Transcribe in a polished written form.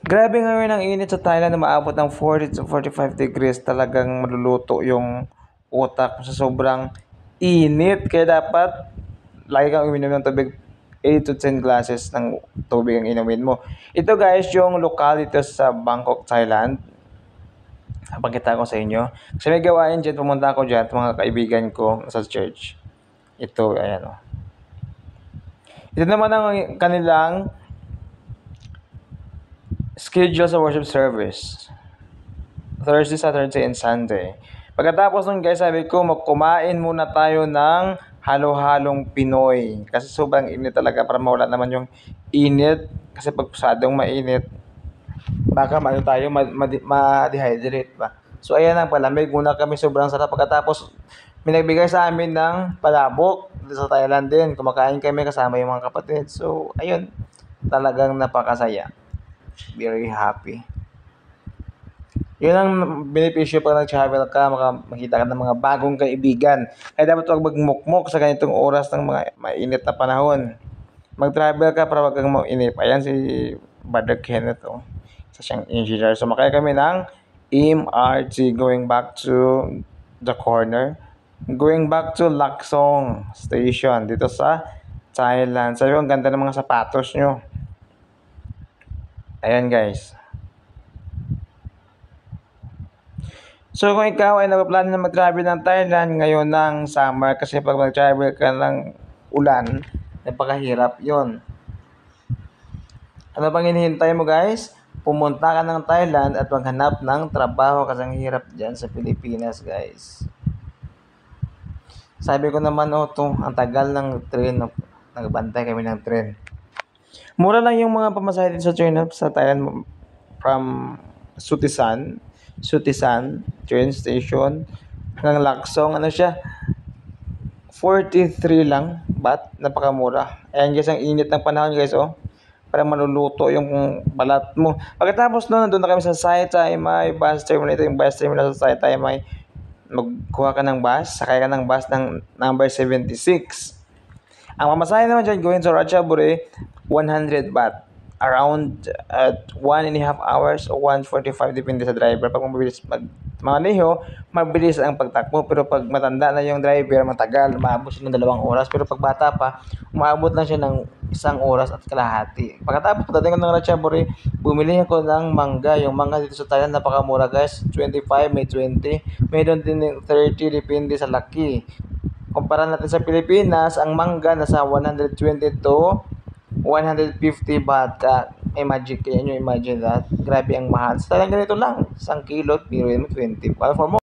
Grabe ngayon ang init sa Thailand na maabot ng 40 to 45 degrees. Talagang maluluto yung utak sa sobrang init. Kaya dapat lagi kang uminom ng tubig. 8 to 10 glasses ng tubig ang inumin mo. Ito guys, yung locality sa Bangkok, Thailand. Pakita ko sa inyo. Kasi may gawain dyan, pumunta ako dyan, mga kaibigan ko sa church. Ito, ayan o. Ito naman ang kanilang schedule sa worship service. Thursday, Saturday, and Sunday. Pagkatapos nun guys, sabi ko, kumain muna tayo ng halo-halong Pinoy. Kasi sobrang init talaga para mawala naman yung init. Kasi pag masyadong mainit, baka ma-dehydrate pa. So ayan ang palamig. Muna kami sobrang sarap. Pagkatapos, may nagbigay sa amin ng palabok sa Thailand din. Kumakain kami kasama yung mga kapatid. So ayun, talagang napakasaya. Very happy. Yun ang benepisyo pag nag-travel ka, makita ka ng mga bagong kaibigan. Kaya dapat huwag magmukmok sa ganitong oras ng mga mainit na panahon. Mag-travel ka para wag kang mainip. Ayan si Brother Kenneth, oh. Isa siyang engineer. So makaya kami ng MRT going back to the corner. Going back to Laksong Station dito sa Thailand. Sabi ko, ang ganda ng mga sapatos nyo. Ayan guys. So kung ikaw ay nagpaplano na mag-travel ng Thailand ngayon ng summer, kasi pag mag-travel ka ng ulan, napakahirap yon. Ano bang hinihintay mo guys? Pumunta ka ng Thailand at maghanap ng trabaho kasi ang hirap dyan sa Pilipinas guys. Sabi ko naman, ang tagal ng train, nagbantay kami ng train. Mura lang yung mga pamasahe din sa train sa Thailand from Sutisan train station hanggang Laksong. Ano siya? 43 lang. Baht? Napakamura. Ayan guys, ang init ng panahon guys, oh. Parang maluluto yung balat mo. Pagkatapos nun, nandun na kami sa Saitai bus terminal. Ito yung bus terminal sa Saitai. Magkuha ka ng bus, sakay ka ng bus ng number 76. Ang pamasahe naman dyan, going to Ratchaburi, 100 baht. Around 1.5 hours o 1:45 depende sa driver. Pag mabilis maneho, mabilis ang pagtakbo. Pero pag matanda na yung driver, matagal, maabot siya ng 2 oras. Pero pag bata pa, umaabot lang siya ng 1 oras at kalahati. Pagkatapos pagdating ko ng Ratchaburi, bumili ako ng mangga. Yung mangga dito sa Thailand, napakamura guys. 25, may 20. Mayroon din 30, depende sa laki. Kumpara natin sa Pilipinas, ang mangga nasa 120 to 150 baht. Imagine that. Grabe ang mahal. Sa ganito lang, 1 kilo, pero 20. Para for more